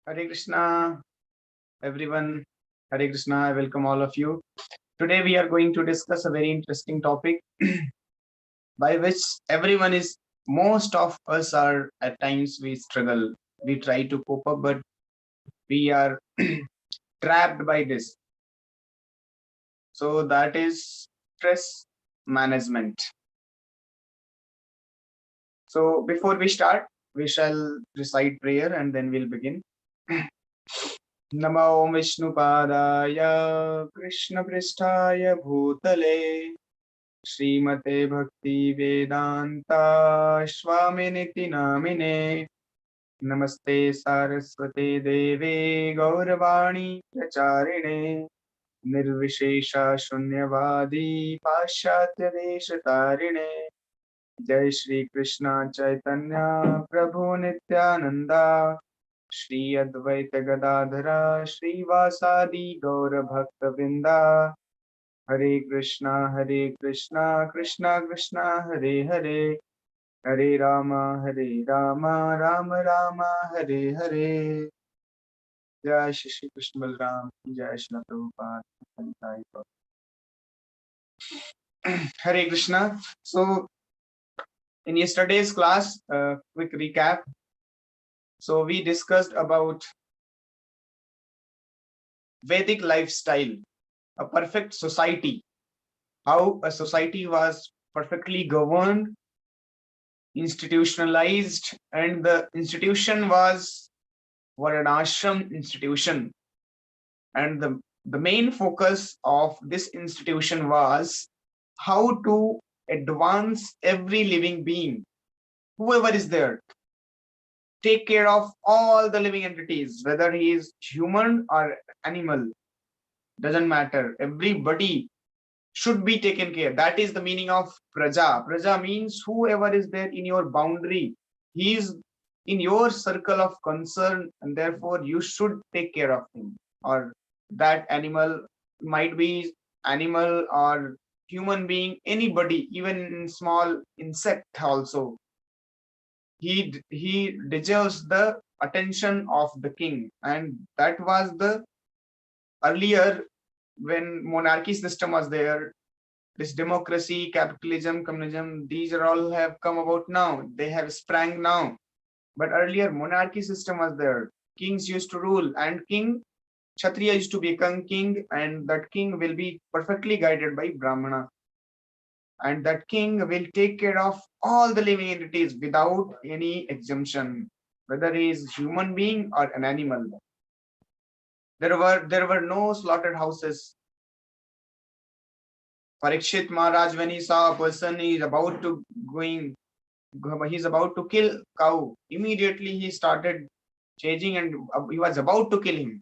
Hare Krishna, everyone. Hare Krishna, I welcome all of you. Today we are going to discuss a very interesting topic by which everyone is, most of us are at times we struggle. We try to cope up, but we are trapped by this. So that is stress management. So before we start, we shall recite prayer and then we'll begin. नमो विष्णुपादाय कृष्णपृष्ठाय भूतले श्रीमते भक्ति वेदांता स्वामिनिति नामिने नमस्ते सारस्वते देवे गौरवाणी प्रचारिणे निर्विशेषा शून्यवादी पाश्चात्य देश तारिणे जय श्री कृष्ण चैतन्य प्रभु नित्यानंदा श्री अद्वैत गदाधरा श्रीवासादि गौर भक्त वृंदा हरे कृष्णा कृष्णा कृष्णा हरे हरे हरे राम राम राम हरे हरे जय श्री कृष्ण बलराम जय श्री प्रभुपाद हरे Krishna. So in yesterday's class, quick recap. So we discussed about Vedic lifestyle, a perfect society, how a society was perfectly governed, institutionalized, and the institution was an ashram institution. And the main focus of this institution was how to advance every living being, whoever is there, take care of all the living entities, whether he is human or animal, doesn't matter. Everybody should be taken care. That is the meaning of praja. Praja means whoever is there in your boundary. He is in your circle of concern, and therefore you should take care of him. Or that animal, might be animal or human being, anybody, even small insect also. He deserves the attention of the king, and that was the earlier when monarchy system was there. This democracy, capitalism, communism, these are all have come about now. They have sprang now. But earlier monarchy system was there. Kings used to rule, and king Kshatriya used to become king, and that king will be perfectly guided by Brahmana. And that king will take care of all the living entities without any exemption, whether he is human being or an animal. There were no slaughtered houses. Parikshit Maharaj, when he saw a person is about to going, he's about to kill cow, immediately he started changing and he was about to kill him.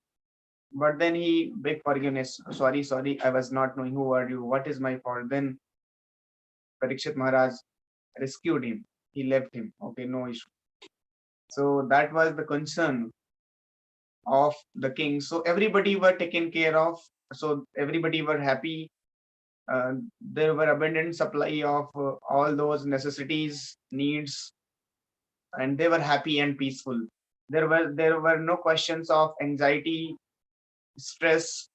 But then he begged forgiveness. Sorry, I was not knowing. Who are you? What is my fault? Then Parikshit Maharaj rescued him. He left him. Okay, no issue. So that was the concern of the king. So everybody were taken care of. So everybody were happy. There were abundant supply of all those necessities, needs, and they were happy and peaceful. There were no questions of anxiety, stress.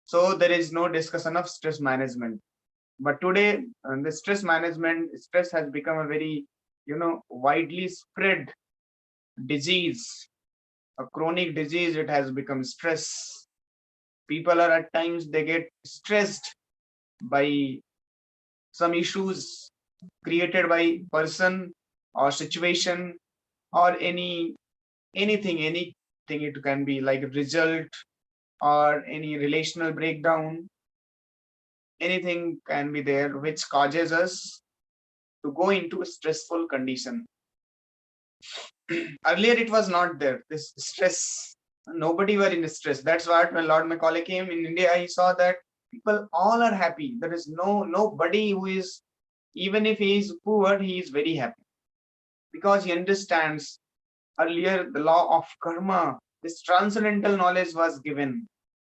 So there is no discussion of stress management. But today, the stress has become a very, widely spread disease, a chronic disease. It has become stress. People are at times they get stressed by some issues created by person or situation or anything. It can be like a result or any relational breakdown. Anything can be there which causes us to go into a stressful condition. Earlier it was not there, this stress. Nobody were in stress. That's what when Lord Macaulay came in India, he saw that people all are happy. There is nobody who is, even if he is poor, he is very happy, because he understands. Earlier the law of karma, this transcendental knowledge was given,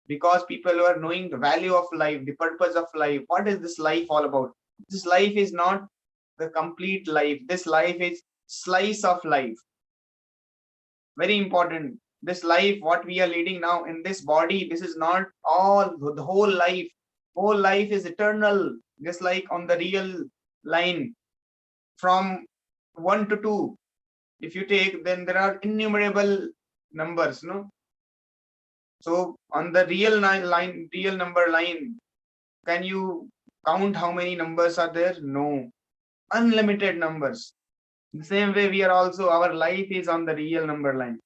because people were knowing the value of life, the purpose of life. What is this life all about? This life is not the complete life. This life is slice of life. Very important. this life what we are leading now in this body, this is not all the whole life. Whole life is eternal. Just like on the real line from 1 to 2, if you take, then there are innumerable numbers, no? So on the real number line, can you count how many numbers are there? No. Unlimited numbers. The same way we are also, our life is on the real number line.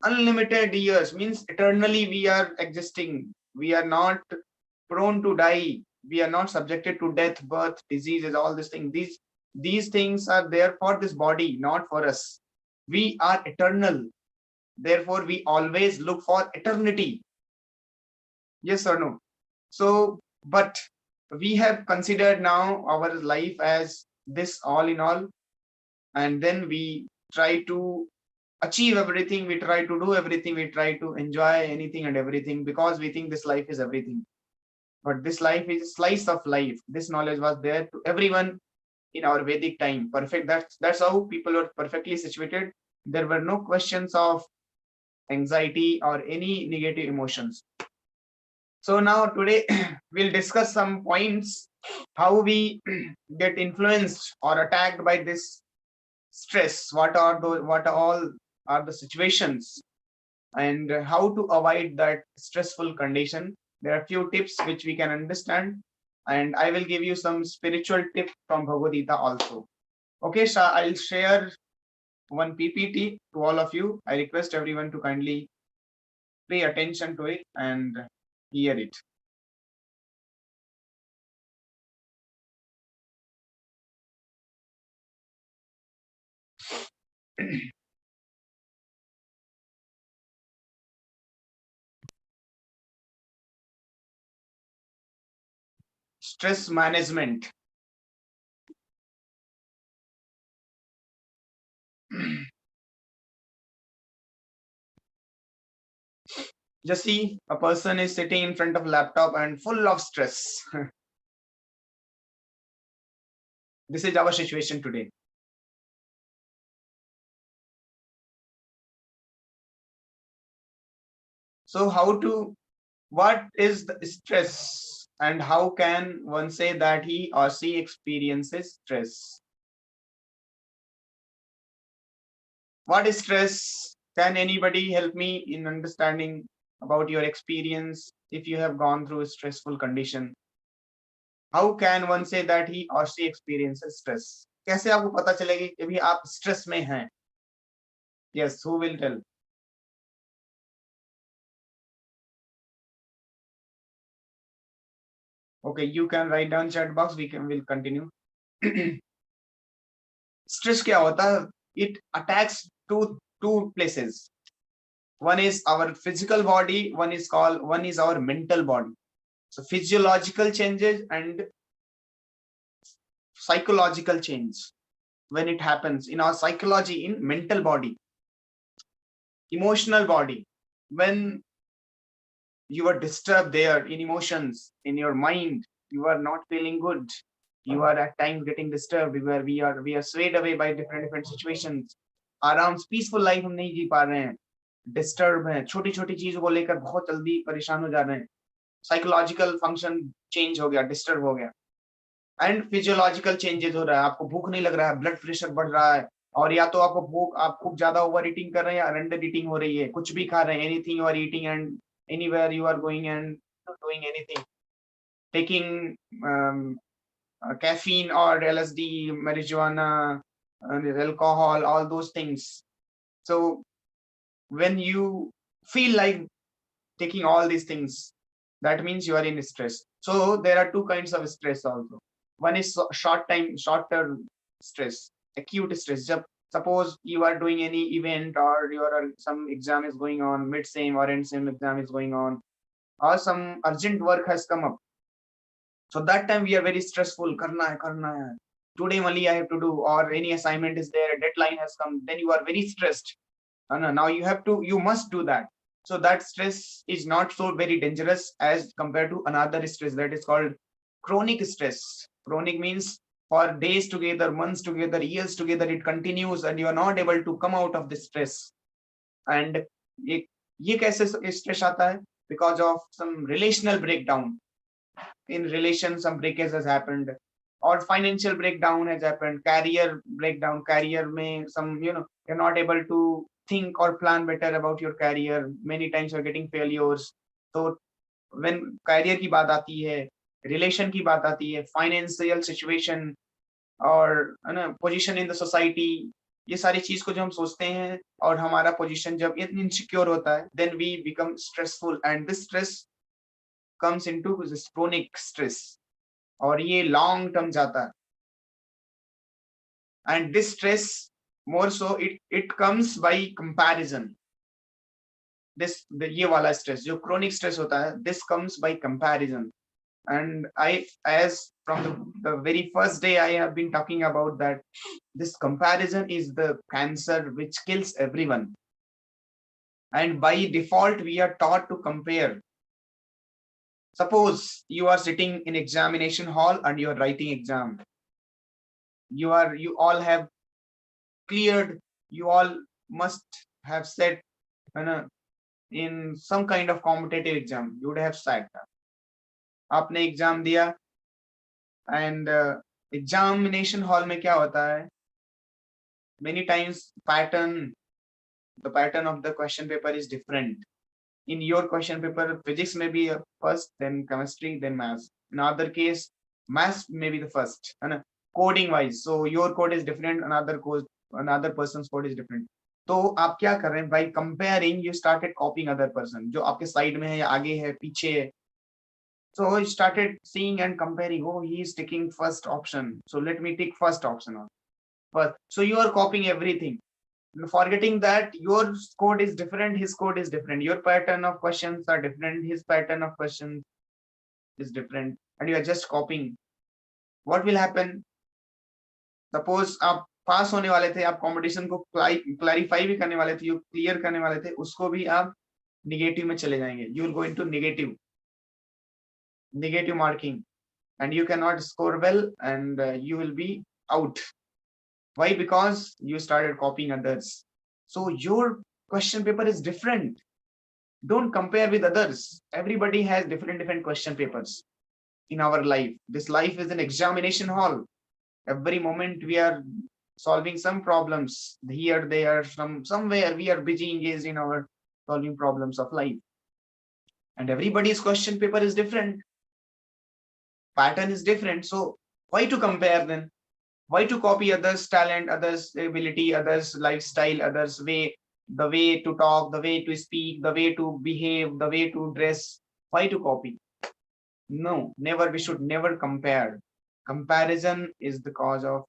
Unlimited years means eternally we are existing. We are not prone to die. We are not subjected to death, birth, diseases, all these things. These things are there for this body, not for us. We are eternal. Therefore, we always look for eternity. Yes or no? So, but we have considered now our life as this all in all, and then we try to achieve everything, we try to do everything, we try to enjoy anything and everything because we think this life is everything. But this life is a slice of life. This knowledge was there to everyone in our Vedic time. Perfect. That's how people were perfectly situated. There were no questions of anxiety or any negative emotions. So now today we'll discuss some points how we get influenced or attacked by this stress. What all are the situations and how to avoid that stressful condition. There are few tips which we can understand, and I will give you some spiritual tip from Bhagavad Gita also. Okay, I'll share one PPT to all of you. I request everyone to kindly pay attention to it and hear it. Stress management. Just see, a person is sitting in front of laptop and full of stress. This is our situation today. So what is the stress and how can one say that he or she experiences stress? What is stress? Can anybody help me in understanding about your experience if you have gone through a stressful condition? How can one say that he or she experiences stress? कैसे आपको पता चलेगी कि भी आप stress में हैं? Yes, who will tell? Okay, you can write down chat box. We'll continue. Stress क्या होता है? It attacks two places. One is our physical body, one is our mental body. So physiological changes and psychological change when it happens in our psychology, in mental body, emotional body, when you are disturbed there in emotions, in your mind, you are not feeling good, you are at times getting disturbed, where we are swayed away by different situations. आराम peaceful life हम नहीं जी पा रहे हैं, disturb हैं, छोटी छोटी चीजों को लेकर बहुत जल्दी परेशान हो जा रहे हैं, साइकोलॉजिकल फंक्शन चेंज हो गया, डिस्टर्ब हो गया, एंड फिजियोलॉजिकल चेंजेस हो रहा है, आपको भूख नहीं लग रहा है, ब्लड प्रेशर बढ़ रहा है, और या तो आपको भूख, आप खूब ज्यादा ओवर ईटिंग कर रहे हैं या अंडर ईटिंग हो रही है, कुछ भी खा रहे हैं, anything you are eating and anywhere you are going and doing anything, taking caffeine or LSD, marijuana, alcohol, all those things. So when you feel like taking all these things, that means you are in stress. So there are two kinds of stress also. One is short-term stress, acute stress. Suppose you are doing any event or some exam is going on, mid-sem or end-sem exam is going on, or some urgent work has come up. So that time we are very stressful. Karna hai. Today only I have to do, or any assignment is there, a deadline has come. Then you are very stressed. Now you must do that. So that stress is not so very dangerous as compared to another stress that is called chronic stress. Chronic means for days together, months together, years together, it continues, and you are not able to come out of this stress. And ये कैसे stress आता है? Because of some relational breakdown. In relation, some breakage has happened, or financial breakdown has happened, career breakdown, career में some, you're not able to think or plan better about your career. Many times you're getting failures. So when career की बात आती है, relation की बात आती है, financial situation, और है ना पोजीशन इन द सोसाइटी, ये सारी चीज को जो हम सोचते हैं और हमारा पोजीशन जब इनसिक्योर होता है, then we become stressful, and this stress comes into this chronic stress, और ये लॉन्ग टर्म जाता है. And this stress more so it comes by comparison. This ये वाला स्ट्रेस जो क्रोनिक स्ट्रेस होता है, this comes by comparison. And as from the very first day, I have been talking about that this comparison is the cancer which kills everyone. And by default, we are taught to compare. Suppose you are sitting in examination hall and you are writing exam. You all have cleared. You all must have said, in some kind of competitive exam, you would have sat. आपने exam दिया, and examination hall में क्या होता है, many times the pattern of the question paper is different. In your question paper, physics may be first, then chemistry, then maths. In other case, maths may be the first, and coding wise, so your code is different, another person's code is different. तो आप क्या कर रहे हैं, by comparing you started copying other person, जो आपके side में है या आगे है पीछे है. So I started seeing and comparing. Oh, he is taking first option, so let me take first option on. But so you are copying everything, forgetting that your code is different, his code is different, your pattern of questions are different, his pattern of questions is different, and you are just copying. What will happen? Suppose आप पास होने वाले थे, आप competition को clarify भी करने वाले थे, you क्लियर करने वाले थे, उसको भी आप नेगेटिव में चले जाएंगे. You will go into negative marking, and you cannot score well, and you will be out. Why? Because you started copying others. So your question paper is different. Don't compare with others. Everybody has different question papers in our life. This life is an examination hall. Every moment we are solving some problems here, there, somewhere we are busy engaged in our solving problems of life, and everybody's question paper is different, pattern is different. So why to compare then? Why to copy others' talent, others' ability, others' lifestyle, others' way, the way to talk, the way to speak, the way to behave, the way to dress? Why to copy? No, never. We should never compare. Comparison is the cause of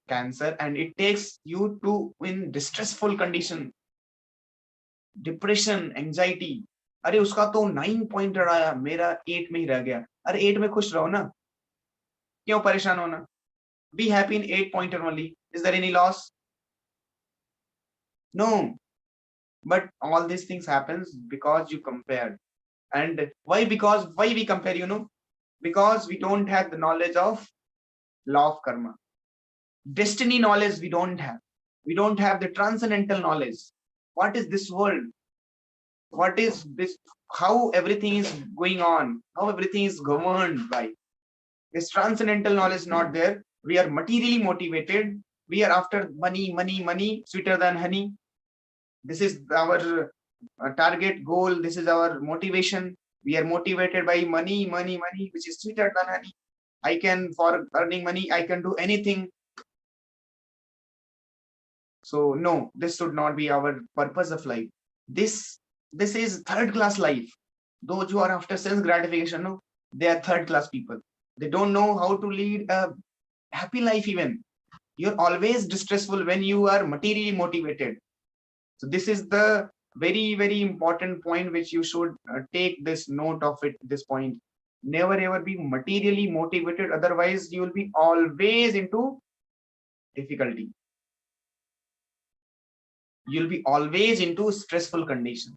cancer, and it takes you to in distressful condition, depression, anxiety. अरे उसका तो 9 point आया, मेरा 8 में ही रह गया. अरे 8 में खुश रहो ना, क्यों परेशान होना? Be happy in 8-pointer only. Is there any loss? No. But all these things happens because you compared. And why? Because why we compare, because we don't have the knowledge of law of karma. Destiny knowledge we don't have. We don't have the transcendental knowledge. What is this world? What is this? How everything is going on? How everything is governed by? This transcendental knowledge not there. We are materially motivated. We are after money, money, money, sweeter than honey. This is our target goal. This is our motivation. We are motivated by money, money, money, which is sweeter than honey. I can, for earning money, I can do anything. So no, this should not be our purpose of life. This is third class life. Those who are after sense gratification, no, they are third class people. They don't know how to lead a happy life even. You're always distressful when you are materially motivated. So this is the very, very important point which you should take this note of it, this point. Never ever be materially motivated. Otherwise, you will be always into difficulty. You'll be always into stressful condition.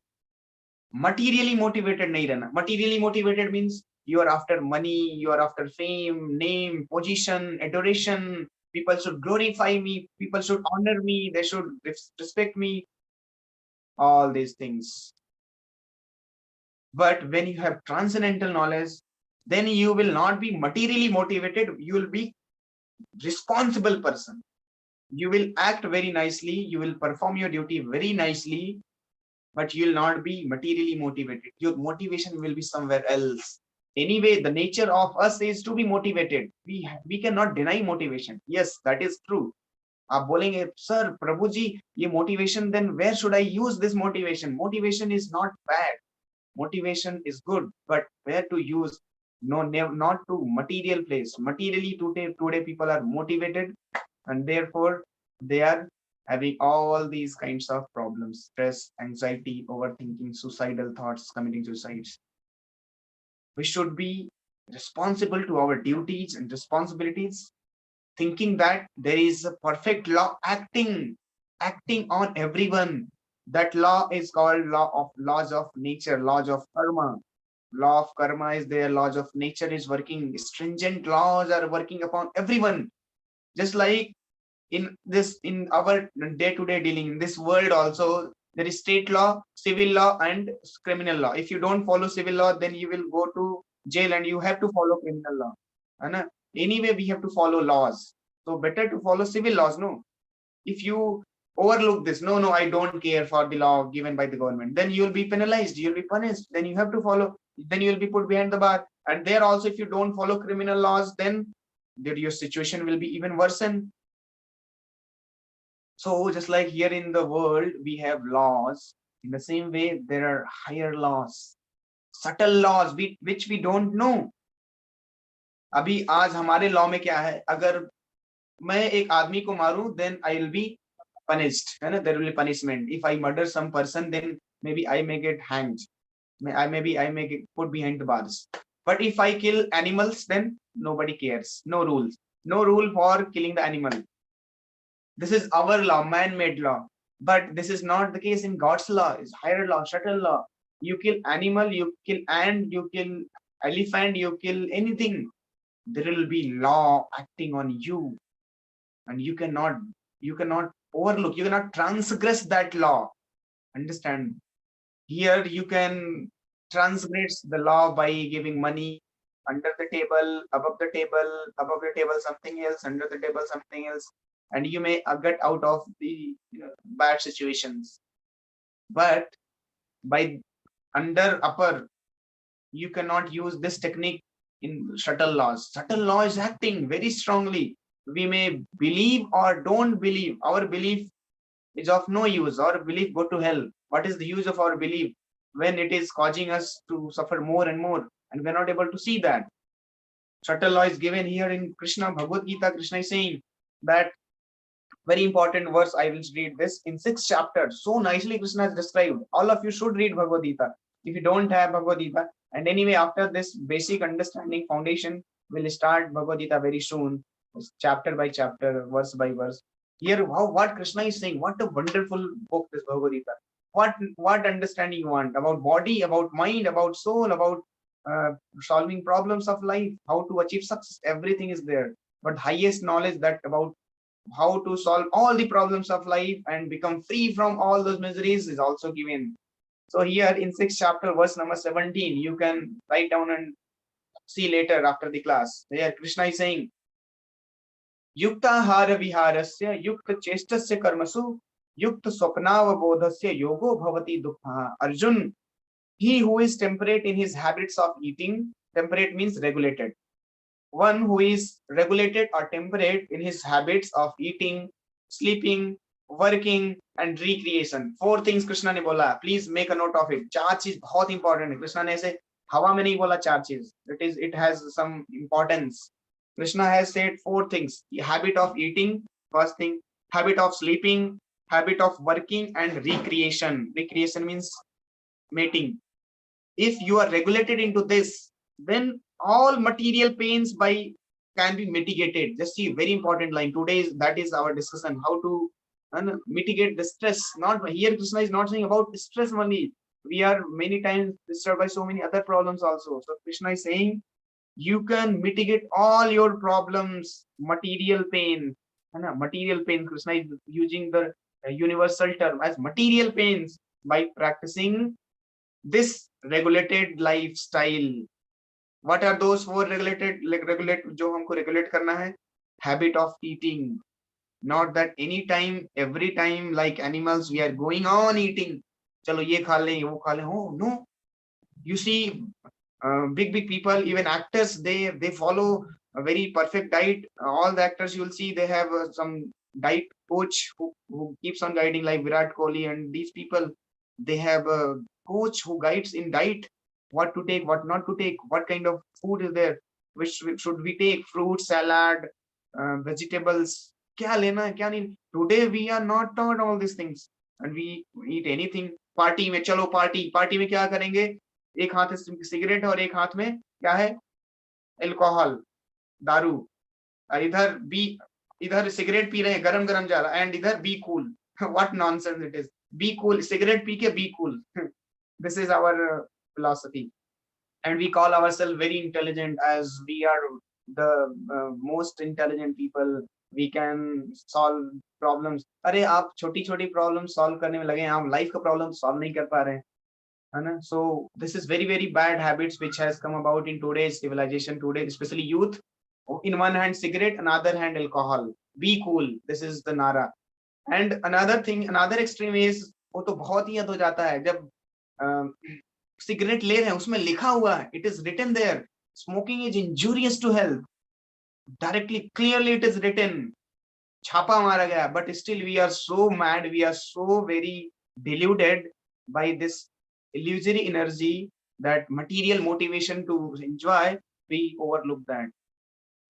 Materially motivated nahi rehna. Materially motivated means you are after money, you are after fame, name, position, adoration. People should glorify me. People should honor me. They should respect me. all these things. But when you have transcendental knowledge, then you will not be materially motivated, you will be responsible person. You will act very nicely, you will perform your duty very nicely, but you will not be materially motivated. Your motivation will be somewhere else. Anyway, the nature of us is to be motivated. We cannot deny motivation. Yes, that is true. आप बोलेंगे sir प्रभु जी ये motivation, then where should I use this motivation? Motivation is not bad, motivation is good, but where to use? No, not to material place. Materially today people are motivated, and therefore they are having all these kinds of problems: stress, anxiety, overthinking, suicidal thoughts, committing suicides. We should be responsible to our duties and responsibilities, thinking that there is a perfect law acting on everyone. That law is called laws of nature, laws of karma. Law of karma is there, laws of nature is working, stringent laws are working upon everyone. Just like in our day-to-day dealing in this world also, there is state law, civil law, and criminal law. If you don't follow civil law, then you will go to jail, and you have to follow criminal law. And anyway, we have to follow laws, so better to follow civil laws. No, if you overlook this, no, I don't care for the law given by the government, then you will be penalized, you'll be punished, then you have to follow, then you will be put behind the bar. And there also, if you don't follow criminal laws, then your situation will be even worsened. So just like here in the world we have laws, in the same way there are higher laws, subtle laws which we don't know. अभी आज हमारे law में क्या है, अगर मैं एक आदमी को मारूं, then I will be punished, है ना, there will be punishment. If I murder some person, then maybe I may get hanged, I may get put behind the bars. But if I kill animals, then nobody cares. No rules, no rule for killing the animal. This is our law, man-made law. But this is not the case in God's law. It's higher law, subtle law. You kill animal, you kill ant, you kill elephant, you kill anything, there will be law acting on you, and you cannot overlook, you cannot transgress that law. Understand? Here you can transgress the law by giving money, under the table, above the table something else, under the table something else, and you may get out of the bad situations. But by under upper, you cannot use this technique in subtle laws. Subtle law is acting very strongly. We may believe or don't believe. Our belief is of no use. Our belief go to hell. What is the use of our belief when it is causing us to suffer more and more, and we're not able to see that? Subtle law is given here in Krishna Bhagavad Gita. Krishna is saying that very important verse. I will read this in 6th chapter. So nicely Krishna has described. All of you should read Bhagavad Gita if you don't have Bhagavad Gita. And anyway, after this basic understanding foundation, we'll start Bhagavad Gita very soon, chapter by chapter, verse by verse. Here, what Krishna is saying, what a wonderful book this Bhagavad Gita. What understanding you want about body, about mind, about soul, about solving problems of life, how to achieve success, everything is there. But highest knowledge, that about how to solve all the problems of life and become free from all those miseries, is also given. So here in 6th chapter, verse number 17, you can write down and see later after the class. There Krishna is saying, Yukta hara viharasya yukta chestasya karmasu yukta swapnavabodhasya yogo bhavati dukkha. Arjun, he who is temperate in his habits of eating, temperate means regulated. One who is regulated or temperate in his habits of eating, sleeping, working and recreation. 4 things Krishna ने बोला. Please make a note of it. 4 चीज बहुत important है. Krishna ने ऐसे हवा में नहीं बोला 4 चीज. It has some importance. Krishna has said 4 things. Habit of eating, first thing. Habit of sleeping, habit of working and recreation. Recreation means mating. If you are regulated into this, then all material pains can be mitigated. Just see, very important line. That is our discussion, how to mitigate the stress. Not here, Krishna is not saying about stress only. We are many times disturbed by so many other problems also. So Krishna is saying you can mitigate all your problems, material pain. Material pain, Krishna is using the universal term as material pains. by practicing this regulated lifestyle. What are those four regulated, like regulate जो हमको regulate करना है? Habit of eating. Not that any time, every time, like animals, we are going on eating. चलो ये खा लें, वो खा लें. Oh no! You see, big people, even actors, they follow a very perfect diet. All the actors you will see, they have some diet coach who keeps on guiding, like Virat Kohli and these people. They have a coach who guides in diet, what to take, what not to take, what kind of food is there, which should we take, fruit, salad, vegetables, क्या लेना है क्या नहीं. Today we are not taught all these things and we eat anything. Party में चलो, party में क्या करेंगे? एक हाथ में सिगरेट और एक हाथ में क्या है? अल्कोहल, दारू. और इधर सिगरेट पी रहे हैं, गरम गरम जा रहा है, एंड इधर be cool. What nonsense it is. Be cool, cigarette पी के be cool. This is our philosophy. And we call ourselves very intelligent, as we are the most intelligent people. We can solve problems. अरे आप छोटी छोटी problem solve करने में लगे हैं, आप लाइफ का प्रॉब्लम सॉल्व नहीं कर पा रहे हैं, है ना. So this is very very bad habits which has come about in today's civilization today, especially youth. In one hand cigarette, another hand alcohol. Be cool, this is the nara. And another thing, another extreme is, वो तो बहुत ही हद हो जाता है जब cigarette ले रहे हैं, उसमें लिखा हुआ है, it is written there, smoking is injurious to health. Directly clearly it is written, छापा मारा गया. But still we are so mad, we are so very deluded by this illusory energy, that material motivation to enjoy, we overlook that.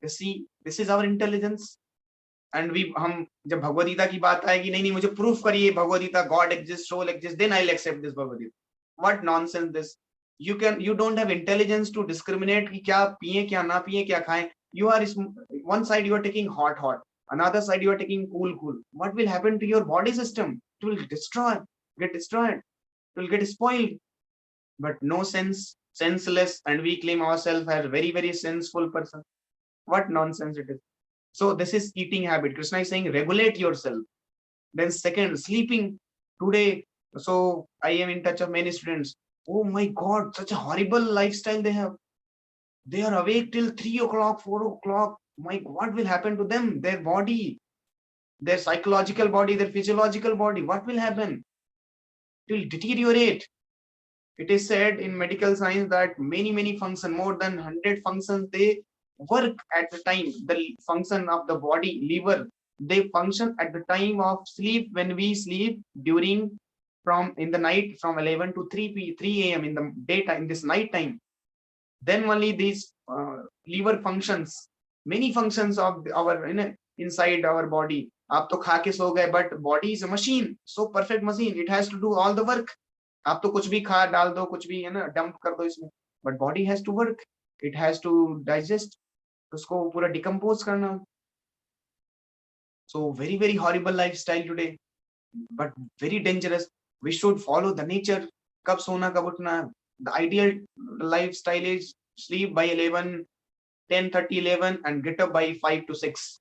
You see, this is our intelligence. And हम जब भगवद गीता की बात आएगी, नहीं मुझे प्रूफ करिए Bhagavad Gita, God exist, soul exist, then I will accept this Bhagavad Gita. What nonsense this. You don't have intelligence to discriminate कि क्या पिए क्या ना पिए क्या खाएं. You are one side you are taking hot, another side you are taking cool. What will happen to your body system? It will get destroyed, it will get spoiled. But no sense, senseless, and we claim ourselves as very very senseful person. What nonsense it is. So this is eating habit. Krishna is saying regulate yourself. Then second, sleeping. Today, so I am in touch of many students. Oh my god, such a horrible lifestyle they have. They are awake till 3 o'clock, 4 o'clock. My god, what will happen to them? Their body, their psychological body, their physiological body, what will happen? It will deteriorate. It is said in medical science that many functions, more than 100 functions, they work at the time. The function of the body, liver, they function at the time of sleep. When we sleep during, from in the night, from 11 to 3 a.m. in the daytime, in this night time, then only these liver functions, many functions of our inside our body. आप तो खा के सो गए, but body is a machine, so perfect machine, it has to do all the work. आप तो कुछ भी खा डाल दो, कुछ भी है ना, डंप कर दो इसमें, but body has to work, it has to digest, उसको पूरा डिकम्पोज करना. So very very horrible lifestyle today, but very dangerous. We should follow the nature. कब सोना कब उठना. The ideal lifestyle is sleep by 11, 10:30, 11, and get up by 5 to 6.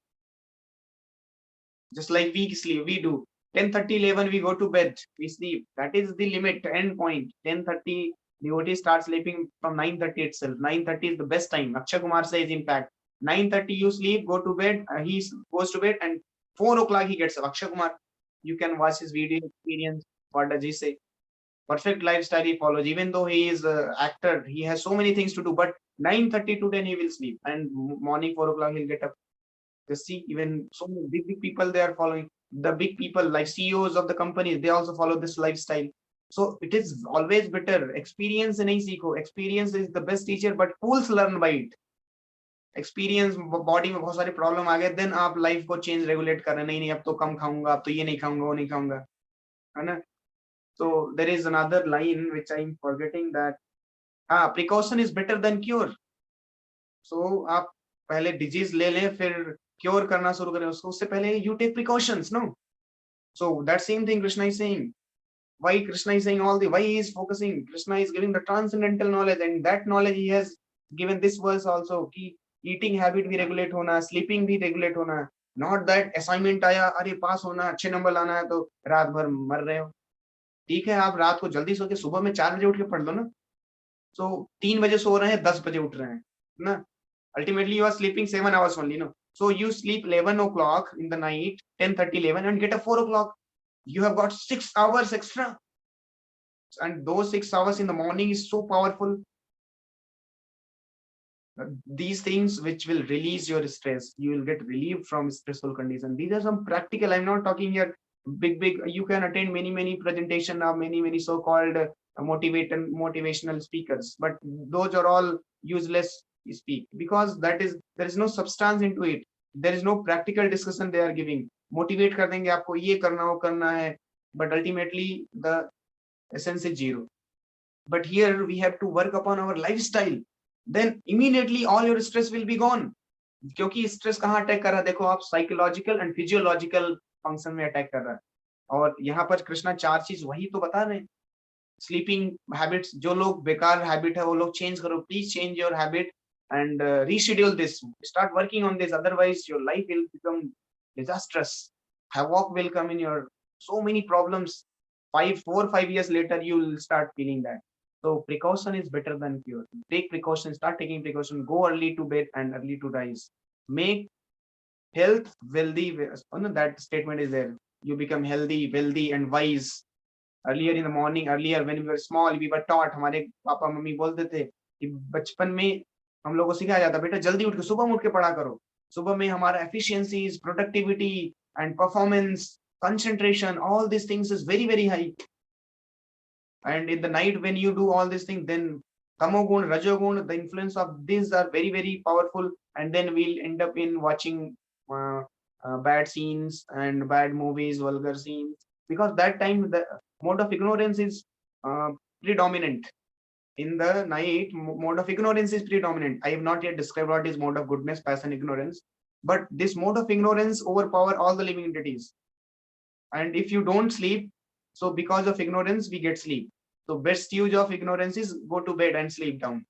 Just like we sleep, we do 10:30, 11, we go to bed, we sleep. That is the limit, end point. 10:30, devotee starts sleeping from 9:30 itself. 9:30 is the best time. Akshay Kumar says, in fact, 9:30 you sleep, go to bed. He goes to bed, and 4 o'clock he gets up. Akshay Kumar, you can watch his video experience. What does he say? Perfect lifestyle he follows. Even though he is an actor, he has so many things to do, but 9:30 to 10 he will sleep, and morning 4 o'clock he'll get up. You see, even so many big people, they are following. The big people like CEOs of the companies, they also follow this lifestyle. So it is always better. Experience nahi seekho. Experience is the best teacher, but fools learn by it. Experience, body में बहुत सारे problem आ गए, then आप life को change regulate कर रहे हैं. नहीं अब तो कम खाऊंगा, अब तो ये नहीं खाऊंगा, वो नहीं खाऊंगा, है ना. So there is another line which I am forgetting, that precaution is better than cure. So आप पहले डिजीज ले लें, फिर क्योर करना शुरू करें उसको, उससे पहले you take precautions, no? So that same thing Krishna is saying. Why Krishna is saying all the, why he is focusing? Krishna is giving the transcendental knowledge, and that knowledge he has given this verse also, कि eating habit भी regulate होना, sleeping भी regulate होना. Not that assignment आया, अरे पास होना, अच्छे number लाना है, तो रात भर मर रहे हो. ठीक है, आप रात को जल्दी सो के सुबह में 4 बजे उठ के पढ़ लो ना। सो 3 बजे सो रहे हैं, 10 बजे उठ रहे हैं ना, ultimately you are sleeping 7 hours only, no? So you sleep 11 o'clock in the night, 10:30, 11, and get up 4 o'clock. You have got 6 hours extra, and those 6 hours in the morning is so powerful. These things which will release your stress, you will get relieved from stressful condition. These are some practical. I'm not talking here big. You can attend many presentation of many so-called motivational speakers, but those are all useless speak, because there is no substance into it. There is no practical discussion they are giving. Motivate कर देंगे आपको, ये करना वो करना है, but ultimately the essence is zero. But here we have to work upon our lifestyle, then immediately all your stress will be gone. क्योंकि stress कहाँ अटैक कर रहा है, देखो आप, साइकोलॉजिकल एंड फिजियोलॉजिकल फंक्शन में अटैक कर रहा है। और यहाँ पर कृष्णा 4 चीज वही तो बता रहे हैं। स्लीपिंग हैबिट्स, जो लोग बेकार हैबिट है वो लोग चेंज करो, please change your habit and reschedule this, start working on this, otherwise your life will become disastrous. Havoc will come in your, so many problems. 4 5 years later you will start feeling that. So precaution is better than cure. Take precaution, start taking precaution, go early to bed and early to rise. Make health wealthy. Oh no, that statement is there. You become healthy, wealthy and wise. Earlier in the morning, earlier when we were small, we were taught, हमारे papa mummy बोलते थे कि बचपन में हम लोगों को सिखाया जाता, बेटा जल्दी उठ के सुबह में उठ के पढ़ा करो। सुबह में हमारा efficiencies, productivity and performance, concentration, all these things is very high. And in the night when you do all these things, then tamogun, rajogun, the influence of these are very powerful, and then we'll end up in watching bad scenes and bad movies, vulgar scenes, because that time the mode of ignorance is predominant. In the night, mode of ignorance is predominant. I have not yet described what is mode of goodness, passion, ignorance, but this mode of ignorance overpower all the living entities. And if you don't sleep, so because of ignorance we get sleep. So best use of ignorance is go to bed and sleep down.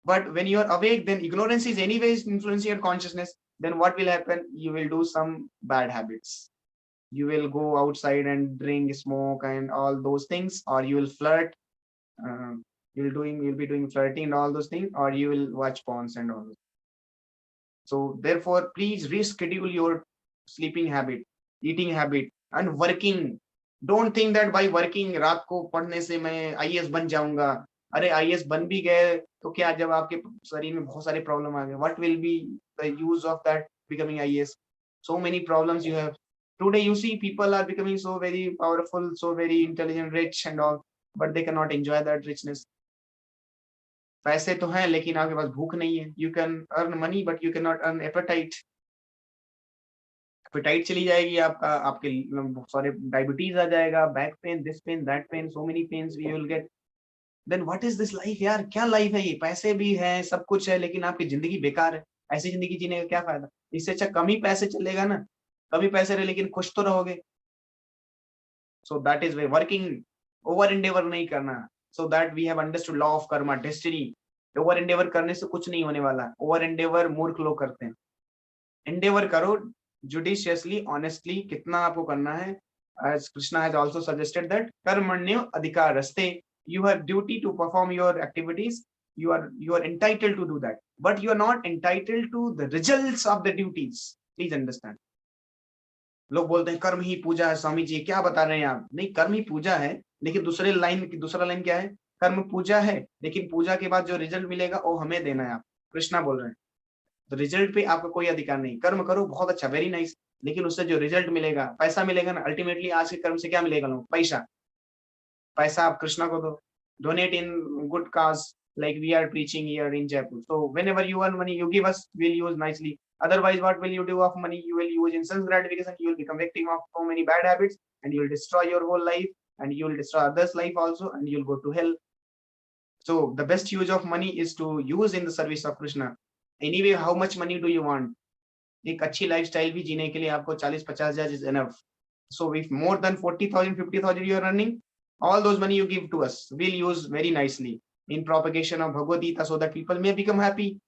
But when you are awake, then ignorance is anyways influencing your consciousness. Then what will happen? You will do some bad habits. You will go outside and drink, smoke, and all those things, or you will flirt. You'll be doing flirting and all those things, or you will watch porns and all those. So therefore, please reschedule your sleeping habit, eating habit, and working. Don't think that by working, रात को पढ़ने से मैं IAS बन जाऊंगा। अरे IAS बन भी गए तो क्या, जब आपके शरीर में बहुत सारे प्रॉब्लम आ गए, what will be the use of that becoming IAS? So many problems you have. Today you see people are becoming so very powerful, so very intelligent, rich and all, but they cannot enjoy that richness. पैसे तो हैं लेकिन आपके पास भूख नहीं है। You can earn money but you cannot earn appetite. Appetite चली जाएगी आपका, आपके बहुत सारे डायबिटीज आ जाएगा, back pain, this pain, that pain, so many pains we will get. Then what is this life यार, क्या लाइफ है ये? पैसे भी है, सब कुछ है, लेकिन आपकी जिंदगी बेकार है। ऐसी जिंदगी जीने का क्या फायदा? इससे अच्छा कम ही पैसे चलेगा ना, कम ही पैसे रहे लेकिन खुश तो रहोगे। So that is way working, over endeavour नहीं करना। So that we have understood law of karma, destiny. Over endeavour करने से कुछ नहीं होने वाला। ओवर एंडेवर मूर्ख लोग करते हैं। एंडेवर करो जुडिशियसली, ऑनेस्टली, कितना आपको करना है। as Krishna has also suggested that karmanyo adhikaraste, you have duty to perform your activities, you are entitled to do that, but you are not entitled to the results of the duties. Please understand. लोग बोलते हैं कर्म ही पूजा है। स्वामी जी क्या बता रहे हैं आप? नहीं, कर्म ही पूजा है, लेकिन दूसरा लाइन क्या है? कर्म पूजा है, लेकिन पूजा के बाद जो रिजल्ट मिलेगा वो हमें देना है। आप कृष्णा बोल रहे हैं, तो रिजल्ट पे आपका कोई अधिकार नहीं। कर्म करो, बहुत अच्छा, वेरी नाइस, लेकिन उससे जो रिजल्ट मिलेगा, पैसा मिलेगा ना, अल्टीमेटली आज के कर्म से क्या मिलेगा लोग? पैसा। पैसा आप कृष्णा को दो, donate in good cause, like we are preaching here in Jaipur. So whenever you earn money, you give us, we'll use nicely. Otherwise, what will you do of money? You will use in self gratification. You will become victim of so many bad habits, and you will destroy your whole life, and you will destroy others' life also, and you will go to hell. So the best use of money is to use in the service of Krishna. Anyway, how much money do you want? एक अच्छी lifestyle भी जीने के लिए आपको 40-50 हजार is enough. So if more than 40,000, 50,000 you are earning, all those money you give to us, we'll use very nicely in propagation of Bhagavad Gita, so that people may become happy.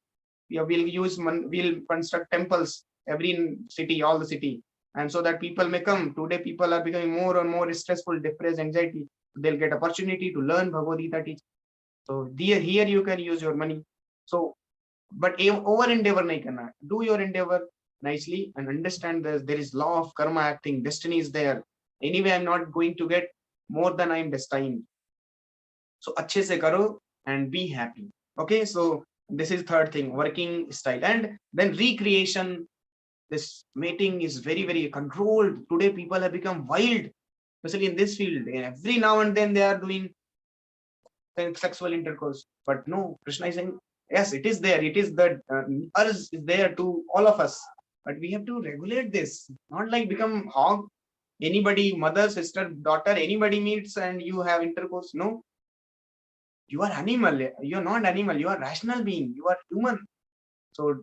We'll construct temples every city, all the city, and so that people may come. Today people are becoming more and more stressful, depressed, anxiety. they'll get opportunity to learn Bhagavad Gita teaching. So here you can use your money. So, but over endeavor nahi karna. Do your endeavor nicely and understand that there is law of karma acting. Destiny is there. Anyway, I'm not going to get more than I'm destined. So अच्छे से करो and be happy. Okay, so this is third thing, working style. And then recreation. This mating is very, very controlled. Today people have become wild, especially in this field. Every now and then they are doing sexual intercourse. But no, Krishna is saying, yes, it is there. It is the urge is there to all of us. But we have to regulate this. Not like become hog. Anybody, mother, sister, daughter, anybody meets and you have intercourse. No, you are animal. You are not animal. You are rational being. You are human. So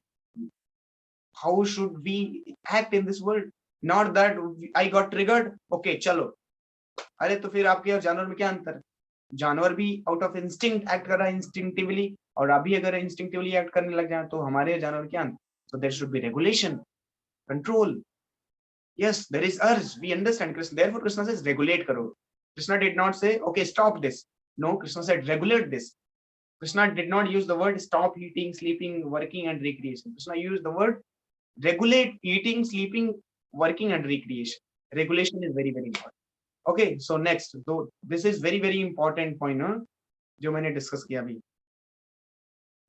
how should we act in this world? Not that I got triggered. Okay, chalo. अरे तो फिर आपके और जानवर में क्या अंतर है? जानवर भी आउट ऑफ इंस्टिंक्ट एक्ट कर रहा है इंस्टिंक्टिवली, और अभी अगर इंस्टिंक्टिवली एक्ट करने लग जाए तो हमारे जानवर क्या अंतर? So there should be regulation, control. Yes, there is urge. We understand Krishna. Therefore, Krishna says regulate karo. Krishna did not say, okay, stop this. No, Krishna said regulate this. Krishna did not use the word stop eating, sleeping, working, and recreation. Krishna used the word regulate eating, sleeping, working, and recreation. Regulation is very, very important. Okay, so next, so this is very, very important point, huh? जो मैंने discuss किया अभी.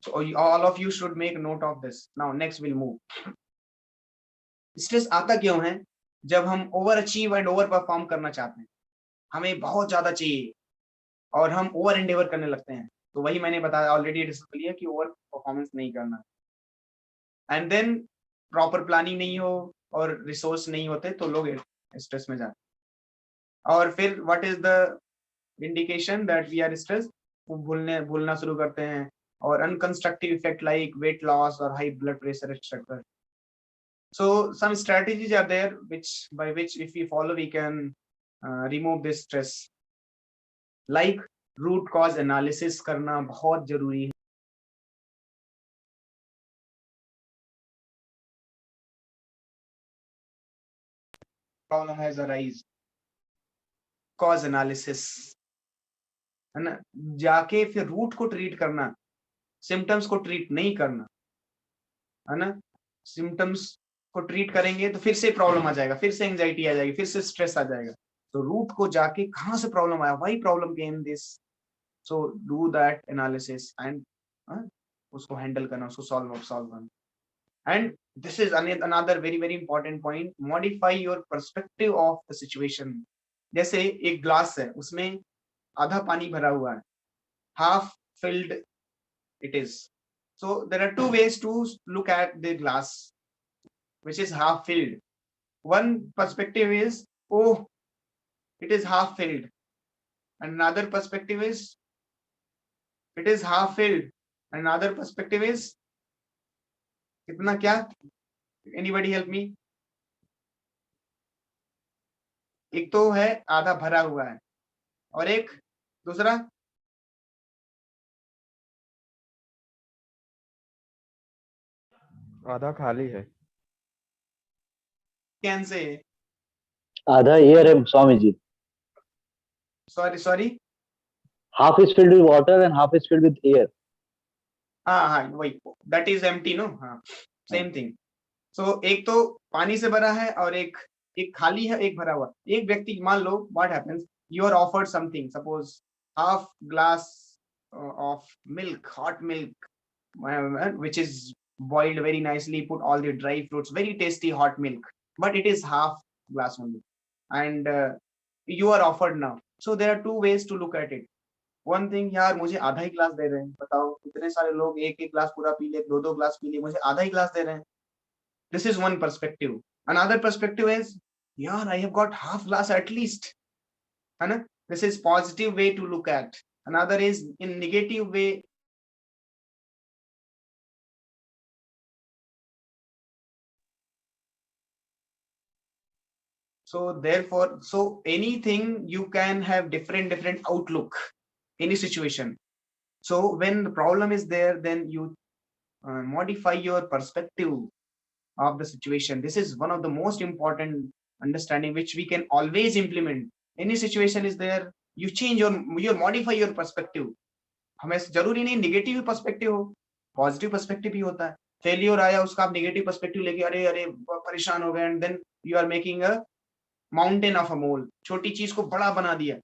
So all of you should make note of this. Now next we'll move. Stress आता क्यों है? जब हम over achieve and over perform करना चाहते हैं, हमें बहुत ज्यादा चाहिए और हम over endeavor करने लगते हैं. तो वही मैंने बताया ऑलरेडी डिस्कस किया कि over performance नहीं करना. And then proper planning नहीं हो और resource नहीं होते तो लोग stress में जाते. और फिर what is the indication that we are stressed? भूलना शुरू करते हैं और unconstructive effect like weight loss or high blood pressure etc. So some strategies are there by which if we follow we can remove this stress. Like root cause analysis करना बहुत जरूरी है. Problem has arise. Cause analysis है ना, जाके फिर root को treat करना, सिम्टम्स को ट्रीट नहीं करना, है ना. सिम्टम्स को ट्रीट करेंगे तो फिर से प्रॉब्लम आ जाएगा, फिर से एंजाइटी आ जाएगी, फिर से स्ट्रेस आ जाएगा. तो रूट को जाके कहाँ से प्रॉब्लम आया, why problem came this, so do that analysis and उसको हैंडल करना, उसको सॉल्व करना. And this is another very very important point, modify your perspective of the situation. जैसे एक ग्लास है, उसमें आधा पानी भरा हुआ है, half filled it is. So there are two ways to look at the glass which is half filled. One perspective is, oh, it is half filled, and another perspective is it is half filled, and another perspective is कितना क्या? Anybody help me? एक तो है आधा भरा हुआ है और एक दूसरा आधा खाली है. कैन से आधा एयर है Swami ji. Sorry half is filled with water and half is filled with air. हाँ वही, दैट इज एम्प्टी नो. हाँ, सेम थिंग. सो एक तो पानी से भरा है और एक खाली है, एक भरा हुआ. एक व्यक्ति, मान लो what happens, you are offered something, suppose half glass of milk, hot milk, which is boiled very nicely, put all the dry fruits, very tasty hot milk, but it is half glass only, and you are offered now. So there are two ways to look at it. One thing, यार मुझे आधा ही glass दे रहे हैं, बताओ इतने सारे लोग एक एक ग्लास पूरा पी ले, दो ग्लास पी ले, मुझे आधा ही ग्लास दे रहे हैं. This is one perspective. Another perspective is, यार I have got half glass at least, है ना. This is positive way to look at. Another is in negative way. So therefore, so anything you can have different outlook, any situation. So when the problem is there, then you modify your perspective of the situation. This is one of the most important understanding which we can always implement. Any situation is there, you change your modify your perspective. हमें जरूरी नहीं negative perspective हो, positive perspective भी होता है. Failure आया, उसका आप नेगेटिव पर्सपेक्टिव लेके अरे अरे परेशान हो गए, and then you are making a mountain of a mole, छोटी चीज को बड़ा बना दिया.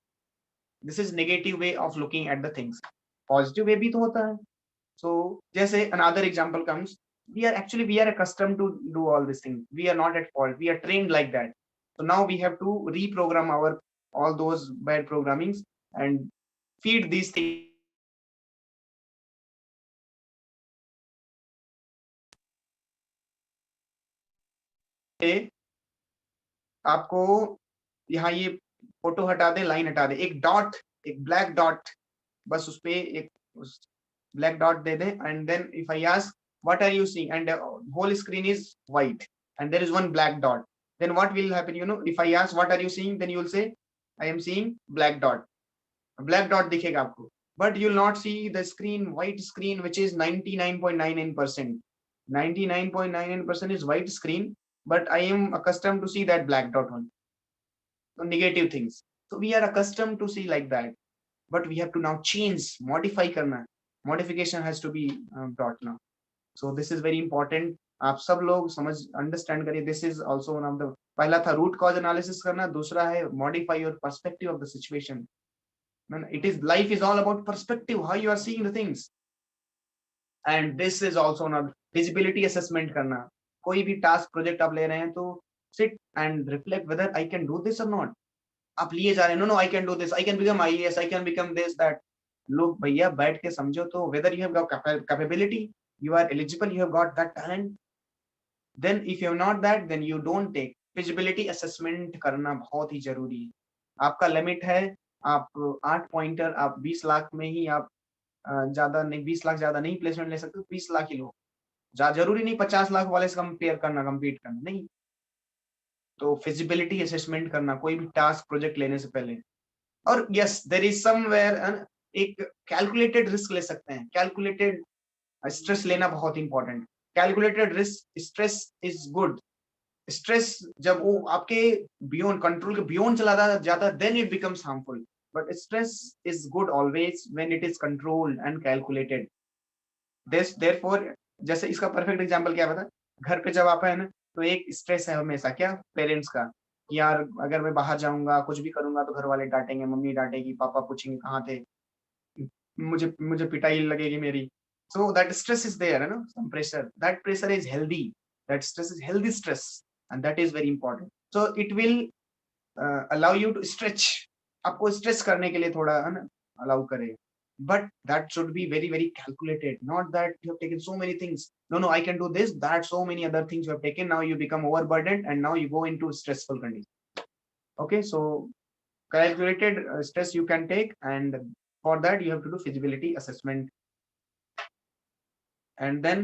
This is negative way of looking at the things. Positive way भी तो होता है. So जैसे another example comes, we are accustomed to do all these things. We are not at fault. We are trained like that. So now we have to reprogram our all those bad programmings and feed these things. आपको यहाँ ये photo हटा दे, line हटा दे, एक dot, एक black dot, बस उस पे एक ब्लैक डॉट दे दे, and then if I ask what are you seeing, and whole screen is white and there is one black dot, then what will happen? If I ask what are you seeing, then you will say I am seeing black dot. Black dot दिखेगा आपको, but you will not see the screen, white screen, which is 99.99%. 99.99% is white screen, but I am accustomed to see that black dot one. So negative things. So we are accustomed to see like that, but we have to now change, modify करना है. Modification has to be brought now. So this is very important. आप सब लोग समझ understand करिए. This is also one of the, पहला था root cause analysis करना, दूसरा है modify your perspective of the situation. It is, life is all about perspective, how you are seeing the things. And this is also one of feasibility assessment करना. कोई भी task project आप ले रहे हैं तो sit and reflect whether I can do this और not. आप लिए जा रहे हैं, no no I can do this, I can become IAS, I can become this that. लोग भैया बैठ के समझो तो, whether you have capability, you are eligible, you have got that talent. Then if you have not that, then you don't take. Feasibility assessment करना बहुत ही जरूरी है. आपका लिमिट है, आप 8 पॉइंटर, आप 20 लाख में ही आप ज्यादा नहीं, 20 लाख ज्यादा नहीं प्लेसमेंट ले सकते, 20 लाख ही लो. जरूरी नहीं 50 लाख वाले से कंपेयर करना, कम्पीट करना नहीं. तो फिजिबिलिटी असेसमेंट करना कोई भी टास्क प्रोजेक्ट लेने से पहले. और यस, देयर इज समवेयर एक कैलकुलेटेड रिस्क ले सकते हैं. कैलकुलेटेड स्ट्रेस लेना बहुत important. Calculated risk, stress is good. Stress जब वो आपके बियॉन्ड कंट्रोल के बियॉन्ड चला जाता है, then it becomes harmful. But stress is good always when it is controlled and calculated. This therefore, जैसे इसका परफेक्ट एग्जांपल क्या बता, घर पे जब आप है ना, तो एक स्ट्रेस है हमेशा क्या, पेरेंट्स का, कि यार अगर मैं बाहर जाऊंगा, कुछ भी करूंगा तो घर वाले डांटेंगे, मम्मी डांटेगी, पापा पूछेंगे कहाँ थे, मुझे मुझे पिटाई लगेगी मेरी. So that stress is there, some pressure. That pressure is healthy. That stress is healthy stress, and that is very important. So it will allow you to stretch. आपको stress करने के लिए थोड़ा है ना allow करे. But that should be very very calculated. Not that you have taken so many things. No, no, I can do this. That so many other things you have taken. Now you become overburdened, and now you go into stressful condition. Okay, so calculated stress you can take, and for that you have to do feasibility assessment. And then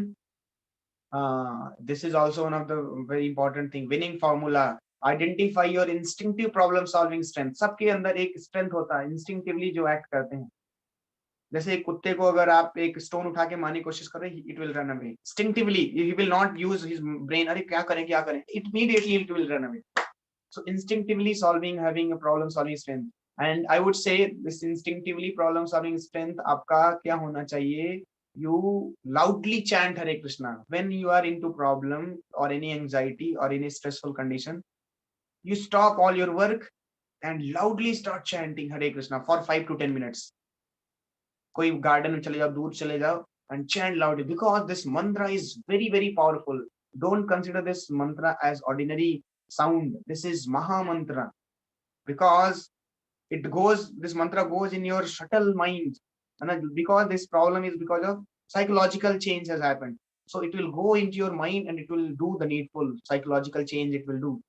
this is also one of the very important thing, winning formula. Identify your instinctive problem solving strength. सबके अंदर एक strength होता है instinctively जो act करते हैं. जैसे एक कुत्ते को अगर आप एक स्टोन उठा के मारने की कोशिश करें, it will run away instinctively. He will not use his brain, अरे क्या करें क्या करें, immediately it will run away. So instinctively solving, having a problem solving strength. And I would say this instinctively problem solving strength आपका क्या होना चाहिए, you loudly chant Hare Krishna when you are into problem or any anxiety or any stressful condition. You stop all your work and loudly start chanting Hare Krishna for 5 to 10 minutes. कोई garden में चले जाओ, दूर चले जाओ, and chant loudly, because this mantra is very very powerful. Don't consider this mantra as ordinary sound. This is Maha Mantra, because this mantra goes in your subtle mind, and because this problem is because of psychological change has happened, so it will go into your mind and it will do the needful psychological change it will do.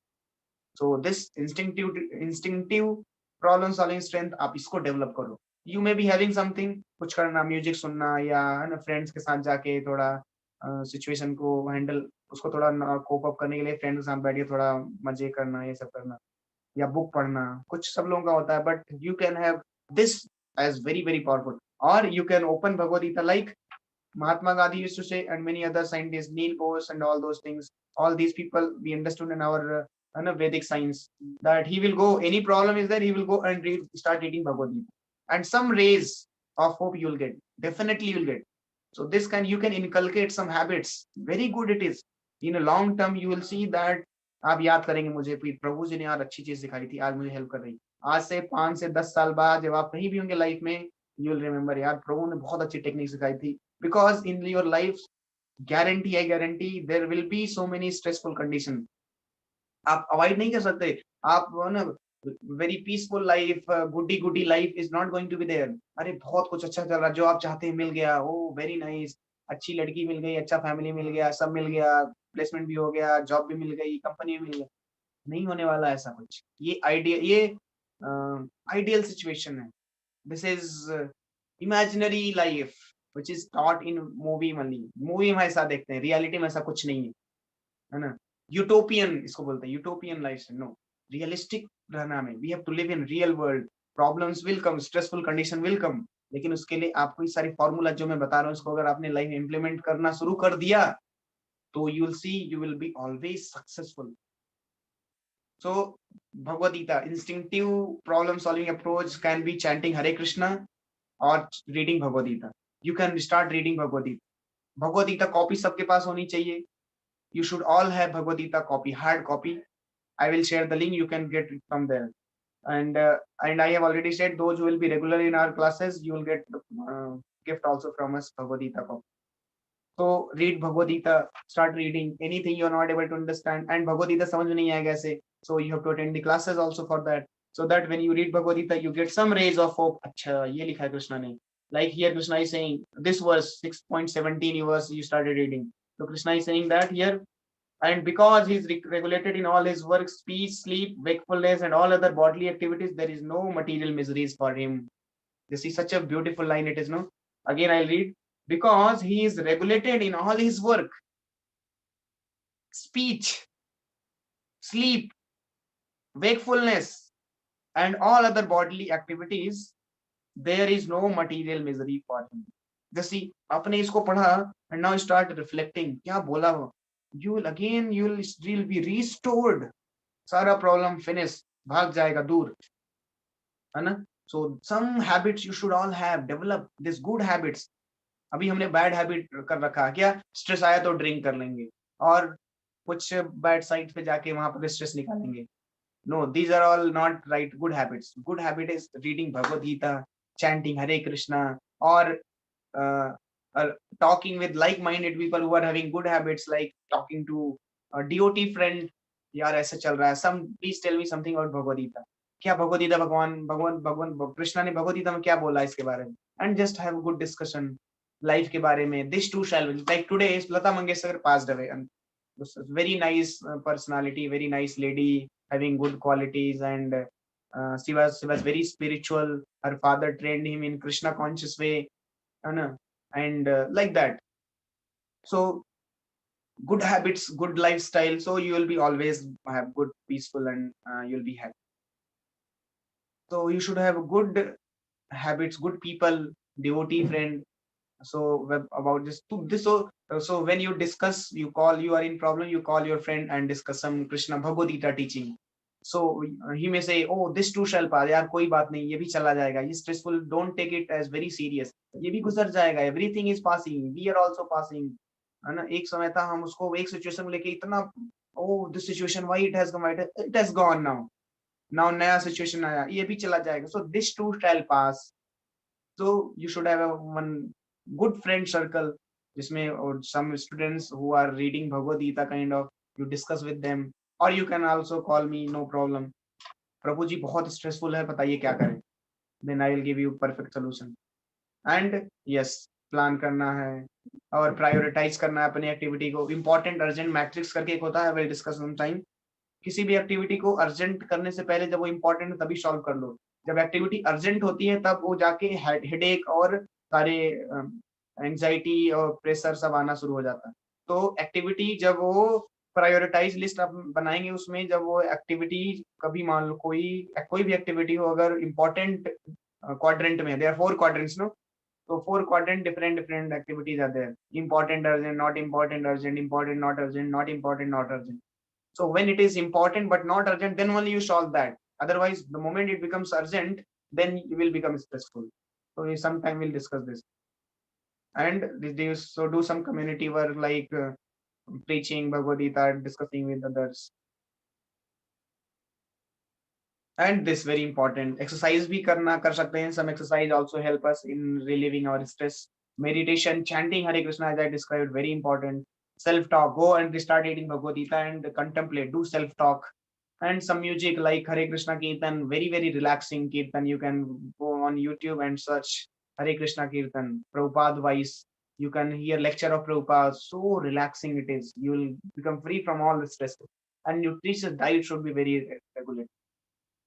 So this instinctive problem solving strength आप इसको develop करो. You may be having something, कुछ करना, music सुनना, या है ना friends के साथ जाके थोड़ा सिचुएशन को हैंडल, उसको थोड़ा कोप अप करने के लिए फ्रेंड्स के साथ बैठ के थोड़ा मजे करना, ये सब करना, या बुक पढ़ना, कुछ सब लोगों का होता है. But you can have this as very very powerful. और you can open Bhagavad Gita like Mahatma Gandhi used to say, and many other scientists, Neil Bohr and all those things, all these people we understood in our and a Vedic science, that he will go, any problem is there, he will go and start reading Bhagavad Gita. And some rays of hope you will get. Definitely you will get. So this can, you can inculcate some habits. Very good it is. In a long term, you will see that आप याद करेंगे मुझे, प्रभु जी ने यार अच्छी चीज सिखाई थी, आज मुझे हेल्प कर रही। आज से 5 से 10 साल बाद जब आप कहीं भी होंगे लाइफ में, यू विल रिमेम्बर यार प्रभु ने बहुत अच्छी टेक्निक सिखाई थी। Because in your life, guarantee है, guarantee, there will be so many stressful condition, आप अवॉइड नहीं कर सकते। आप ना, very peaceful life, goody goody life is not going to be there. अरे बहुत कुछ अच्छा चल रहा, जो आप चाहते हैं मिल गया, ओ वेरी नाइस, अच्छी लड़की मिल गई, अच्छा फैमिली मिल गया, सब मिल गया, प्लेसमेंट भी हो गया, जॉब भी मिल गई, कंपनी भी मिल गया। नहीं होने वाला ऐसा कुछ। ये आइडियल, ये आइडियल सिचुएशन है। This is imaginary life which is taught in movie money. Movie में ऐसा देखते हैं, रियलिटी में ऐसा कुछ नहीं है ना। यूटोपियन इसको बोलते हैं, यूटोपियन लाइफ। नो, रियलिस्टिक रहना हमें, we have to live in real world. Problems will come, stressful condition will come, लेकिन उसके लिए आपको ये सारी फॉर्मूला जो मैं बता रहा हूँ, इसको अगर आपने लाइफ में इंप्लीमेंट करना शुरू कर दिया, तो you will see, you will be always successful. So Bhagavad Gita, instinctive problem solving approach can be chanting Hare Krishna or reading Bhagavad Gita. You can start reading Bhagavad Gita. Bhagavad Gita copy सबके पास होनी चाहिए। You should all have Bhagavad Gita copy, hard copy. I will share the link, you can get it from there. And I have already said, those who will be regular in our classes, you will get gift also from us, Bhagavad Gita copy. So read Bhagavad Gita, start reading anything you are not able to understand, and Bhagavad Gita समझ में नहीं आएगा ऐसे, so you have to attend the classes also for that, so that when you read Bhagavad Gita you get some rays of hope. अच्छा ये लिखा है कृष्णा ने, like here Krishna is saying this verse 6.17 verse you started reading, so Krishna is saying that here, and because he is regulated in all his work, speech, sleep, wakefulness, and all other bodily activities, there is no material miseries for him. This is such a beautiful line it is, no? Again I'll read. Because he is regulated in all his work, speech, sleep, wakefulness, and all other bodily activities, there is no material misery for him. जैसे आपने इसको पढ़ा, and now start reflecting, क्या बोला वो, you will again, you will be restored, सारा problem finish, भाग जाएगा दूर, है ना। So some habits you should all have, develop this good habits. अभी हमने बैड हैबिट कर रखा है, क्या स्ट्रेस आया तो ड्रिंक कर लेंगे और कुछ बैड साइट पे जाके वहां पर स्ट्रेस निकालेंगे। No, these are all not right good habits. Good habit is reading Bhagavad Gita, chanting Hare Krishna, और talking with like-minded people who are having good habits, like talking to a DOT friend, यार ऐसा चल रहा है, some please tell me something about Bhagavad Gita, क्या भगवद गीता, भगवान भगवान भगवान कृष्णा ने भगवद गीता में क्या बोला इसके बारे में, and just have a good discussion life के बारे में। This too shall, like today Lata Mangeshkar passed away, and very nice personality, very nice lady, having good qualities, and she was very spiritual. Her father trained him in Krishna conscious way, and like that. So good habits, good lifestyle, so you will be always have good, peaceful, and you'll be happy. So you should have good habits, good people, devotee friend. So about this, so when you discuss, you call, you are in problem, you call your friend and discuss some Krishna Bhagavad Gita teaching. So he may say, oh this too shall pass, यार कोई बात नहीं, ये भी चला जाएगा, ये stressful, don't take it as very serious, ये भी गुजर जाएगा, everything is passing, we are also passing, है ना। एक समय था हम उसको एक सिचुएशन को लेके इतना, oh this situation, why it has come, it has gone now नया सिचुएशन आया, ये भी चला जाएगा, so this too shall pass. So you should have a one good friend circle, जिसमें or some students who are reading Bhagavad Gita, kind of you discuss with them, or you can also call me, no problem, प्रभु जी बहुत stressful है, बताइए क्या करें, then I will give you perfect solution. And yes, plan करना है और prioritise करना है अपनी एक्टिविटी को, इंपॉर्टेंट अर्जेंट मैट्रिक्स करके एक होता है, विल डिस्कस सम टाइम। किसी भी एक्टिविटी को अर्जेंट करने से पहले, जब वो इंपॉर्टेंट है तभी सॉल्व कर लो, जब एक्टिविटी अर्जेंट होती है तब वो जाके हेडेक और सारे एंजाइटी और प्रेशर सब आना शुरू हो जाता है। तो एक्टिविटी जब वो प्रायोरिटाइज लिस्ट आप बनाएंगे, उसमें जब वो एक्टिविटी, कभी मान लो कोई भी एक्टिविटी हो, अगर इम्पोर्टेंट क्वाड्रेंट में, देयर 4 क्वाड्रेंट्स, नो, तो 4 क्वाड्रेंट, डिफरेंट एक्टिविटीज आते हैं, important urgent, not important urgent, important not urgent, not important not urgent. So when it is important but not urgent, then only you solve that. Otherwise, the moment it becomes urgent, then you will become stressful. So we sometime we'll discuss this. And they also do some community work like preaching Bhagavad Gita, discussing with others. And this very important, exercise भी करना कर सकते हैं. Some exercise also help us in relieving our stress. Meditation, chanting Hare Krishna, as I described, very important. Self talk, go and start reading Bhagavad Gita and contemplate, do self talk. And some music like Hare Krishna Kirtan, very relaxing Kirtan. You can go on YouTube and search Hare Krishna Kirtan, Prabhupada voice. You can hear lecture of Prabhupada, so relaxing it is. You will become free from all the stress. And nutritious diet should be very regular.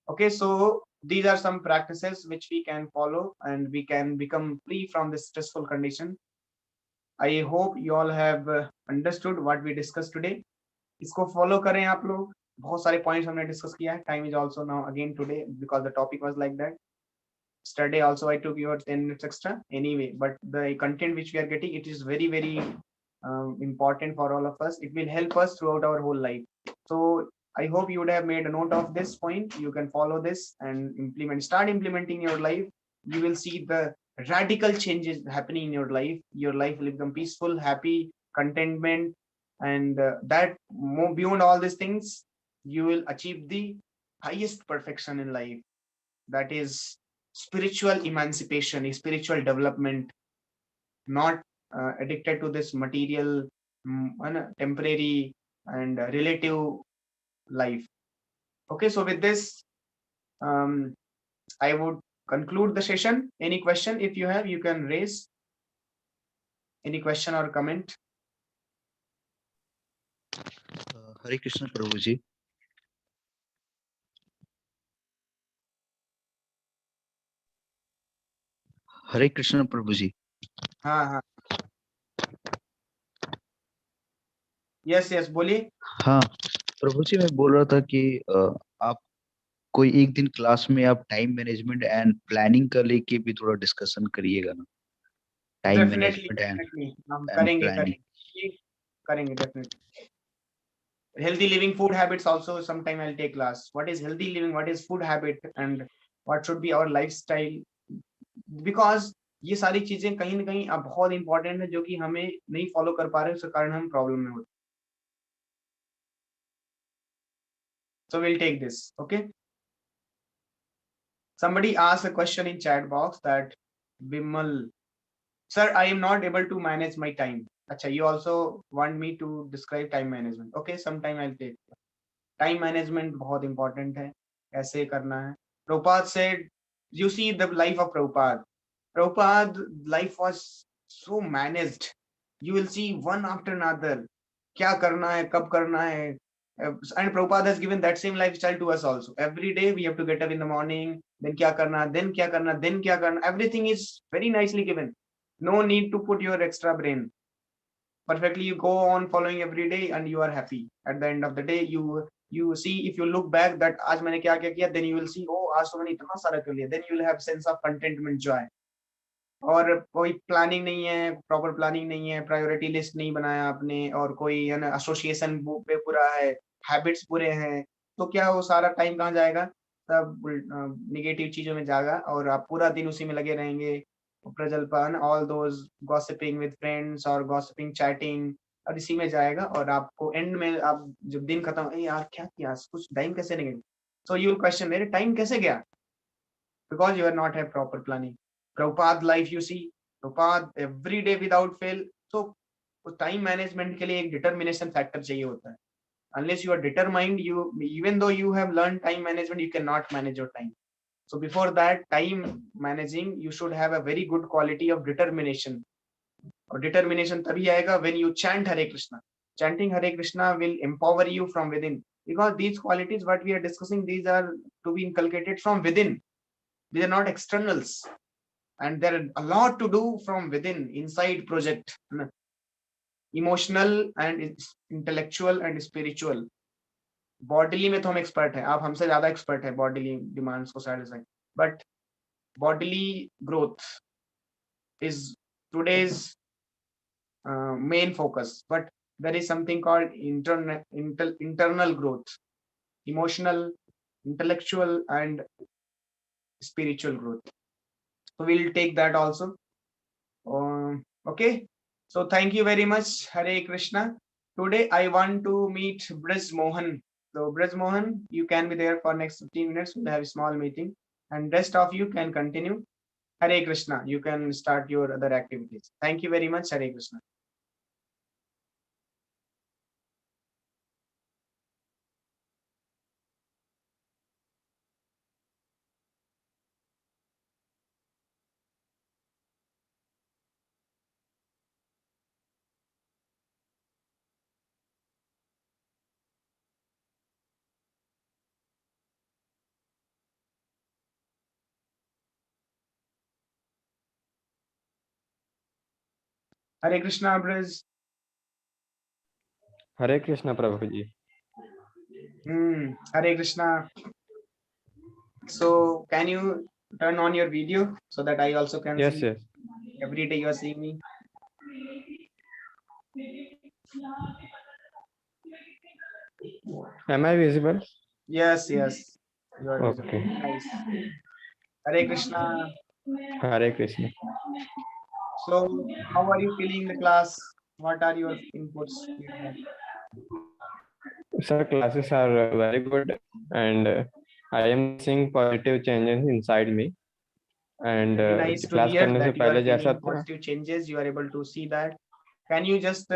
Okay, so these are some practices which we can follow and we can become free from this stressful condition. I hope you all have understood what we discussed today. इसको follow करें आप लोग. बहुत सारे points हमने discuss किया है. Time is also now again today because the topic was like that. Yesterday also I took your 10 minutes extra anyway, but the content which we are getting, it is very important for all of us. It will help us throughout our whole life. So I hope you would have made a note of this point. You can follow this and start implementing in your life. You will see the radical changes happening in your life. Your life will become peaceful, happy, contentment, and that more beyond all these things, you will achieve the highest perfection in life. That is spiritual emancipation, spiritual development, not addicted to this material, temporary and relative life. Okay, so with this, I would conclude the session. Any question, if you have, you can raise any question or comment. Hare Krishna Prabhuji. हरे कृष्ण प्रभु जी. हाँ. Yes बोलिए. हाँ प्रभु जी, मैं बोल रहा था कि आप कोई एक दिन क्लास में आप टाइम मैनेजमेंट एंड प्लानिंग का लेके भी थोड़ा डिस्कशन करिएगा ना. टाइम मैनेजमेंट हम एंड करेंगे planning. Healthy living, food habits also sometime I'll take class. What is healthy living, what is food habit, and what should be our lifestyle, because ये सारी चीजें कहीं ना कहीं अब बहुत इंपॉर्टेंट है, जो कि हमें नहीं फॉलो कर पा रहे, उसके कारण हम प्रॉब्लम में होते. So we'll take this. Okay, somebody asked a question in chat box that Bimal sir, I am not able to manage my time. Acha, you also want me to describe time management. Okay, sometime I'll take. Time management बहुत important है. कैसे करना है? Prabhupada said, you see the life of Prabhupada life was so managed. You will see one after another, क्या करना है, कब करना है. And Prabhupada has given that same lifestyle to us also. Every day we have to get up in the morning, then क्या करना, then क्या करना, then क्या करना. Everything is very nicely given. No need to put your extra brain. Perfectly you go on following every day and you are happy. At the end of the day, you see, if you look back that आज मैंने क्या क्या किया, then you will see, oh आज तो मैंने इतना सारा कर लिया. Then you will have sense of contentment, joy. और कोई प्लानिंग नहीं है, प्रॉपर प्लानिंग नहीं है, प्रायोरिटी लिस्ट नहीं बनाया आपने, और कोई है ना एसोसिएशन पे पूरा है, हैबिट्स पूरे हैं, तो क्या वो सारा टाइम कहाँ जाएगा? सब निगेटिव चीजों में जाएगा और आप पूरा दिन उसी में लगे रहेंगे. प्रजल्पन, all those gossiping with friends और गॉसिपिंग चैटिंग, और इसी में जाएगा. और आपको एंड में आप जब दिन खत्म, ए यार क्या किया, कुछ टाइम कैसे निकल, सो यू विल क्वेश्चन, मेरे टाइम कैसे गया, because you are not have proper planning. Prabhupada life, you see, Prabhupada every day without fail. So time management के लिए एक डिटर्मिनेशन फैक्टर चाहिए होता है. Unless you are determined, you, even though you have learned time management, you cannot manage your time. So before that, time managing, you should have a very good quality of determination. और determination तभी आएगा when you chant Hare Krishna. Chanting Hare Krishna will empower you from within, because these qualities what we are discussing, these are to be inculcated from within. These are not externals, and there are a lot to do from within, inside project. Emotional and intellectual and spiritual. Bodily में तो हम expert हैं, आप हमसे ज्यादा expert है bodily demands को satisfy, but bodily growth is today's main focus. But there is something called internal growth, emotional, intellectual, and spiritual growth. So we'll take that also. Okay. So thank you very much. Hare Krishna. Today I want to meet Braj Mohan. So Braj Mohan, you can be there for next 15 minutes. We'll have a small meeting, and rest of you can continue. Hare Krishna. You can start your other activities. Thank you very much. Hare Krishna. Hare Krishna, Braj. Hare Krishna Prabhu ji. Hare Krishna. So can you turn on your video so that I also can Yes, see? yes. Every day you are seeing me. Am I visible? Yes, yes. You are visible. Okay. Nice. Hare Krishna. Hare Krishna. So how are you feeling the class? What are your inputs? Feedback? Sir, classes are very good, and I am seeing positive changes inside me. And Very nice to class hear करने से that you are पहले जैसा feeling था. positive changes. You are able to see that. Can you just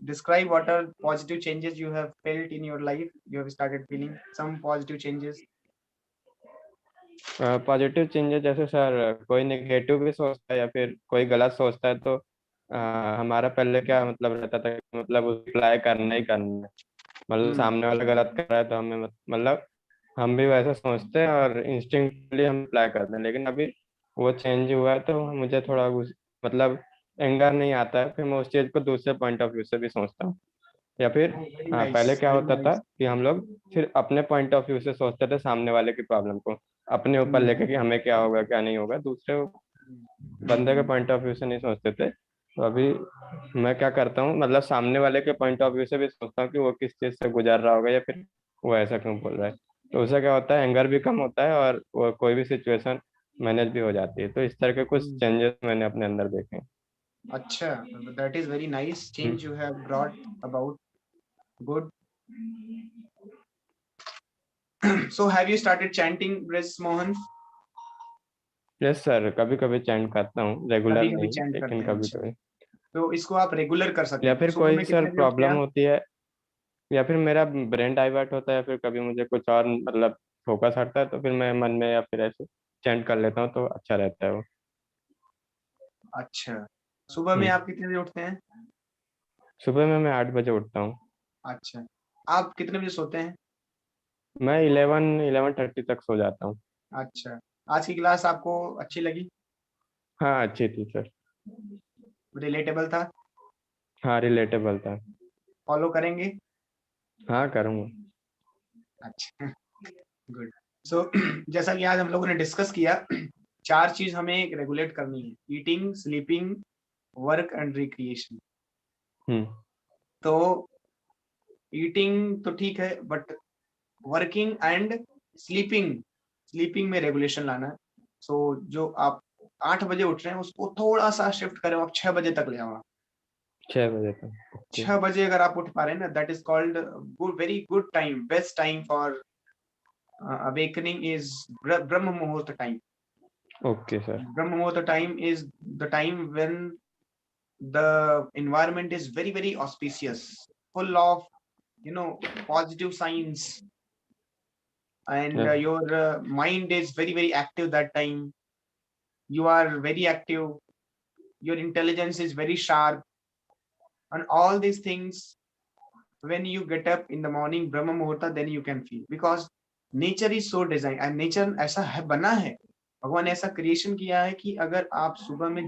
describe what are positive changes you have felt in your life? You have started feeling some positive changes. Positive changes जैसे sir कोई negative भी सोचता है या फिर कोई गलत सोचता है तो हमारा पहले क्या मतलब रहता था कि मतलब रिप्लाई करना ही करना है. मतलब सामने वाला गलत कर रहा है तो हमें मतलब हम भी वैसा सोचते हैं और इंस्टिंक्टिवली हम रिप्लाई करते हैं. लेकिन अभी वो चेंज हुआ है तो मुझे थोड़ा मतलब एंगर नहीं आता है. फिर मैं उस चीज़ को दूसरे पॉइंट ऑफ व्यू से भी सोचता हूँ. या फिर Oh, very पहले nice. क्या Very होता था nice. कि हम लोग सिर्फ अपने पॉइंट ऑफ व्यू से सोचते थे सामने वाले की प्रॉब्लम को अपने ऊपर लेके कि हमें क्या होगा क्या नहीं होगा. दूसरे बंदे के पॉइंट ऑफ व्यू से नहीं सोचते थे. तो अभी मैं क्या करता हूँ मतलब सामने वाले के पॉइंट ऑफ व्यू से भी सोचता हूँ कि वो किस चीज़ से गुजर रहा होगा या फिर वो ऐसा क्यों बोल रहा है. तो उससे क्या होता है एंगर भी कम होता है और वो कोई भी सिचुएशन मैनेज भी हो जाती है. तो इस तरह के कुछ चेंजेस मैंने अपने अंदर देखे हैं. Acha, that is very nice change you have brought about. Good. So have you started chanting, Braj Mohan? Yes sir, कभी कभी चैंट करता हूँ, रेगुलर कभी कभी नहीं चैंट करते लेकिन हैं. कभी अच्छा. कभी. तो इसको आप रेगुलर कर सकते या हैं. फिर सुबह कोई में सर कितने बजे उठते हैं प्रॉब्लम आप? होती है या फिर मेरा ब्रेन डाइवर्ट होता है या फिर कभी मुझे कुछ और मतलब फोकस हटता है तो फिर मैं मन में या फिर ऐसे चैंट कर लेता हूँ तो अच्छा रहता है वो. अच्छा. सुबह में आप कितने बजे उठते हैं? सुबह में मैं 8 बजे उठता हूँ. अच्छा. आप कितने बजे सोते हैं? मैं 11:30 तक सो जाता हूँ. अच्छा. आज की क्लास आपको अच्छी लगी? हाँ अच्छी थी सर. रिलेटेबल था? हाँ रिलेटेबल था. फॉलो करेंगे? हाँ करूँगा. अच्छा. गुड. सो जैसा कि आज हम लोगों ने डिस्कस किया, 4 चीज हमें रेगुलेट करनी है: eating, sleeping, work and recreation. तो ईटिंग तो ठीक है, बट वर्किंग एंड स्लीपिंग में रेगुलेशन लाना है. सो जो आप 8 बजे उठ रहे हैं उसको थोड़ा सा शिफ्ट करें, आप 6 बजे तक ले आओ. 6 बजे तक. 6 बजे अगर आप उठ पा रहे हैं ना, that is called good, very good time. Best time for awakening is Brahma Muhurta time. Okay sir. Brahma Muhurta time is the time when the environment is very, very auspicious, full of, positive signs, and Yes. your mind is very, very active that time. You are very active. Your intelligence is very sharp. And all these things, when you get up in the morning, Brahma Muhurta, then you can feel. Because nature is so designed, and nature ऐसा है, बना है, भगवान ने ऐसा creation किया है कि अगर आप सुबह में